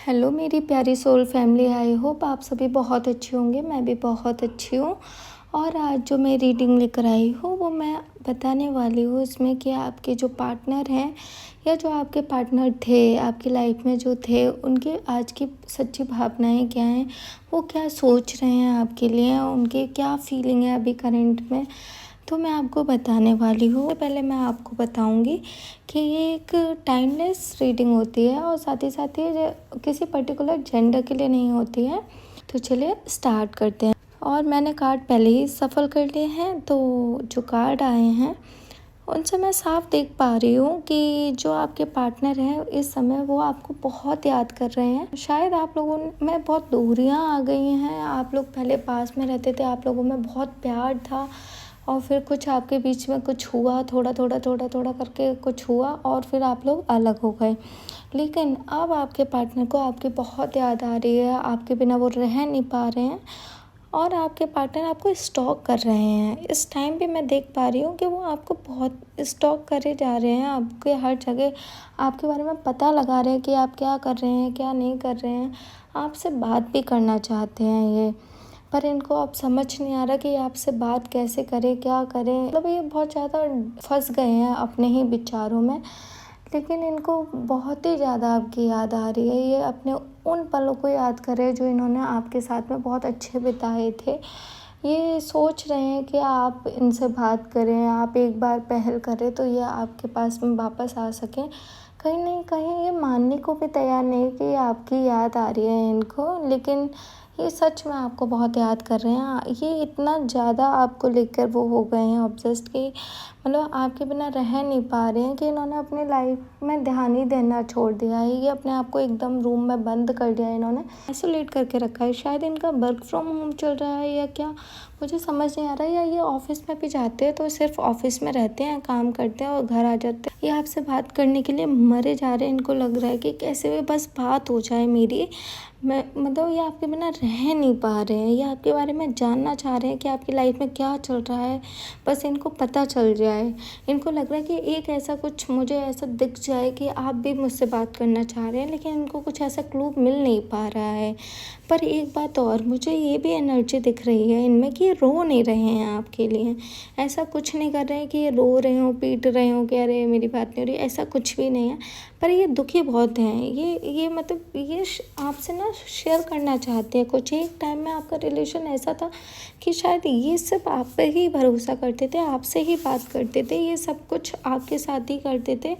Hello मेरी प्यारी soul family, I hope आप सभी बहुत अच्छे होंगे। मैं भी बहुत अच्छी हूँ। और आज जो मैं रीडिंग लेकर आई हूँ वो मैं बताने वाली हूँ इसमें कि आपके जो पार्टनर हैं या जो आपके पार्टनर थे आपकी लाइफ में जो थे, उनके आज की सच्ची भावनाएं क्या हैं, वो क्या सोच रहे हैं आपके लिए, उनके क्या फीलिंग है अभी करंट में, तो मैं आपको बताने वाली हूँ। पहले मैं आपको बताऊँगी कि ये एक टाइमलेस रीडिंग होती है और साथ ही ये किसी पर्टिकुलर जेंडर के लिए नहीं होती है। तो चलिए स्टार्ट करते हैं। और मैंने कार्ड पहले ही सफल कर लिए हैं, तो जो कार्ड आए हैं उनसे मैं साफ देख पा रही हूँ कि जो आपके पार्टनर हैं इस समय वो आपको बहुत याद कर रहे हैं। शायद आप लोगों में बहुत दूरियाँ आ गई हैं। आप लोग पहले पास में रहते थे, आप लोगों में बहुत प्यार था और फिर कुछ आपके बीच में कुछ हुआ, थोड़ा थोड़ा करके कुछ हुआ और फिर आप लोग अलग हो गए। लेकिन अब आपके पार्टनर को आपकी बहुत याद आ रही है, आपके बिना वो रह नहीं पा रहे हैं और आपके पार्टनर आपको स्टॉक कर रहे हैं। इस टाइम पे मैं देख पा रही हूँ कि वो आपको बहुत स्टॉक करे जा रहे हैं, आपके हर जगह आपके बारे में पता लगा रहे हैं कि आप क्या कर रहे हैं, क्या नहीं कर रहे हैं। आपसे बात भी करना चाहते हैं ये, पर इनको अब समझ नहीं आ रहा कि आपसे बात कैसे करें, क्या करें। मतलब ये बहुत ज़्यादा फंस गए हैं अपने ही विचारों में। लेकिन इनको बहुत ही ज़्यादा आपकी याद आ रही है। ये अपने उन पलों को याद कर रहे हैं जो इन्होंने आपके साथ में बहुत अच्छे बिताए थे। ये सोच रहे हैं कि आप इनसे बात करें, आप एक बार पहल करें तो ये आपके पास में वापस आ सकें। कहीं न कहीं ये मानने को भी तैयार नहीं कि आपकी याद आ रही है इनको, लेकिन ये सच में आपको बहुत याद कर रहे हैं। ये इतना ज़्यादा आपको लेकर वो हो गए हैं ऑब्सेस्ड कि मतलब आपके बिना रह नहीं पा रहे हैं कि इन्होंने अपनी लाइफ में ध्यान ही देना छोड़ दिया है। ये अपने आप को एकदम रूम में बंद कर दिया है, इन्होंने आइसोलेट करके रखा है। शायद इनका वर्क फ्रॉम होम चल रहा है या क्या, मुझे समझ नहीं आ रहा है। या ये ऑफिस में भी जाते हैं तो सिर्फ ऑफिस में रहते हैं, काम करते हैं और घर आ जाते हैं। ये आपसे बात करने के लिए मरे जा रहे हैं। इनको लग रहा है कि कैसे भी बस बात हो जाए मेरी। मैं मतलब ये आपके बिना रह नहीं पा रहे हैं। ये आपके बारे में जानना चाह रहे हैं कि आपकी लाइफ में क्या चल रहा है, बस इनको पता चल जाए। इनको लग रहा है कि एक ऐसा कुछ मुझे ऐसा दिख जाए कि आप भी मुझसे बात करना चाह रहे हैं, लेकिन इनको कुछ ऐसा क्लू मिल नहीं पा रहा है। पर एक बात और, मुझे ये भी एनर्जी दिख रही है इनमें कि ये रो नहीं रहे हैं आपके लिए। ऐसा कुछ नहीं कर रहे हैं कि ये रो रहे हो, पीट रहे हो, कह रहे मेरी बात नहीं हो रही, ऐसा कुछ भी नहीं है। पर ये दुखी बहुत हैं। ये मतलब ये आपसे ना शेयर करना चाहते हैं कुछ। एक टाइम में आपका रिलेशन ऐसा था कि शायद ये सिर्फ आप पे ही भरोसा करते थे, आपसे ही बात करते थे, ये सब कुछ आपके साथ ही करते थे।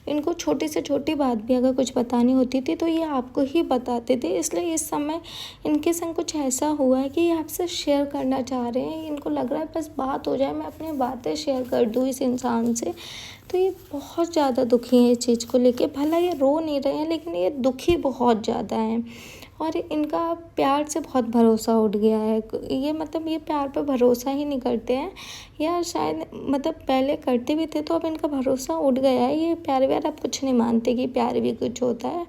इनको छोटी से छोटी बात भी अगर कुछ बतानी होती थी तो ये आपको ही बताते थे। इसलिए इस समय इनके संग कुछ ऐसा हुआ है कि ये आपसे शेयर करना चाह रहे हैं। इनको लग रहा है बस बात हो जाए, मैं अपनी बातें शेयर कर दूँ इस इंसान से। तो ये बहुत ज़्यादा दुखी हैं इस चीज़ को लेके। भला ये रो नहीं रहे हैं, लेकिन ये दुखी बहुत ज़्यादा हैं और इनका प्यार से बहुत भरोसा उठ गया है। ये मतलब ये प्यार पे भरोसा ही नहीं करते हैं, या शायद मतलब पहले करते भी थे तो अब इनका भरोसा उठ गया है। ये प्यार व्यार अब कुछ नहीं मानते कि प्यार भी कुछ होता है।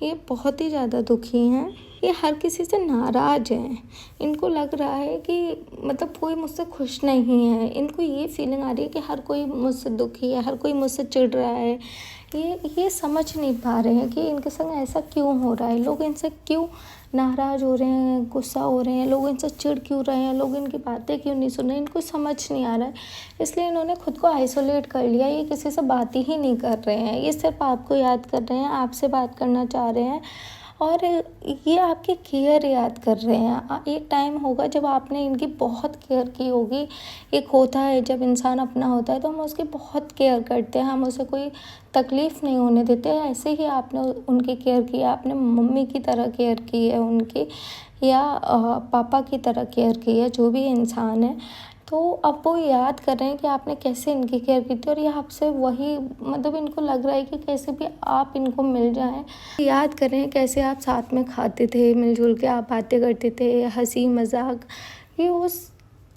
ये बहुत ही ज़्यादा दुखी हैं। ये हर किसी से नाराज़ हैं। इनको लग रहा है कि मतलब कोई मुझसे खुश नहीं है। इनको ये फीलिंग आ रही है कि हर कोई मुझसे दुखी है, हर कोई मुझसे चिढ़ रहा है। ये समझ नहीं पा रहे हैं कि इनके संग ऐसा क्यों हो रहा है। लोग इनसे क्यों नाराज़ हो रहे हैं, गुस्सा हो रहे हैं, लोग इनसे चिढ़ क्यों रहे हैं, लोग इनकी बातें क्यों नहीं सुन रहे, इनको समझ नहीं आ रहा है। इसलिए इन्होंने खुद को आइसोलेट कर लिया। ये किसी से बात ही नहीं कर रहे हैं। ये सिर्फ आपको याद कर रहे हैं, आपसे बात करना चाह रहे हैं और ये आपकी केयर याद कर रहे हैं। एक टाइम होगा जब आपने इनकी बहुत केयर की होगी। एक होता है जब इंसान अपना होता है तो हम उसकी बहुत केयर करते हैं, हम उसे कोई तकलीफ़ नहीं होने देते। ऐसे ही आपने उनकी केयर की है, आपने मम्मी की तरह केयर की है उनकी, या पापा की तरह केयर की है, जो भी इंसान है। तो अब वो याद कर रहे हैं कि आपने कैसे इनकी केयर की थी और ये आपसे वही मतलब इनको लग रहा है कि कैसे भी आप इनको मिल जाएं। याद कर रहे हैं कैसे आप साथ में खाते थे, मिलजुल के आप बातें करते थे, हंसी मजाक, ये उस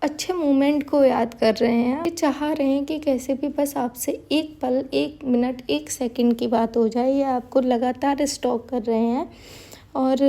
अच्छे मोमेंट को याद कर रहे हैं। ये चाह रहे हैं कि कैसे भी बस आपसे एक पल, एक मिनट, एक सेकंड की बात हो जाए। ये आपको लगातार स्टॉक कर रहे हैं और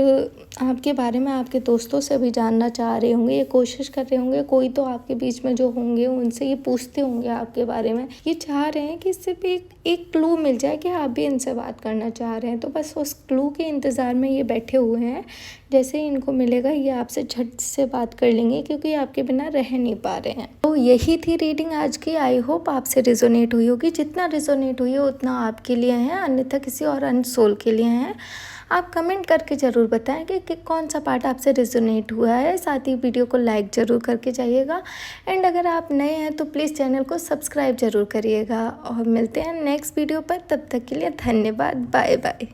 आपके बारे में आपके दोस्तों से भी जानना चाह रहे होंगे, ये कोशिश कर रहे होंगे, कोई तो आपके बीच में जो होंगे उनसे ये पूछते होंगे आपके बारे में, ये चाह रहे हैं कि सिर्फ एक क्लू मिल जाए कि आप भी इनसे बात करना चाह रहे हैं। तो बस उस क्लू के इंतज़ार में ये बैठे हुए हैं। जैसे ही इनको मिलेगा ये आपसे झट से बात कर लेंगे, क्योंकि आपके बिना रह नहीं पा रहे हैं। तो यही थी रीडिंग आज की। आई होप आपसे रिजोनेट हुई होगी। जितना रिजोनेट हुई है उतना आपके लिए है, अन्यथा किसी और अन्य सोल के लिए है। आप कमेंट करके ज़रूर बताएं कि कौन सा पार्ट आपसे रिजोनेट हुआ है। साथ ही वीडियो को लाइक ज़रूर करके जाइएगा। एंड अगर आप नए हैं तो प्लीज़ चैनल को सब्सक्राइब ज़रूर करिएगा। और मिलते हैं नेक्स्ट वीडियो पर, तब तक के लिए धन्यवाद। Bye bye.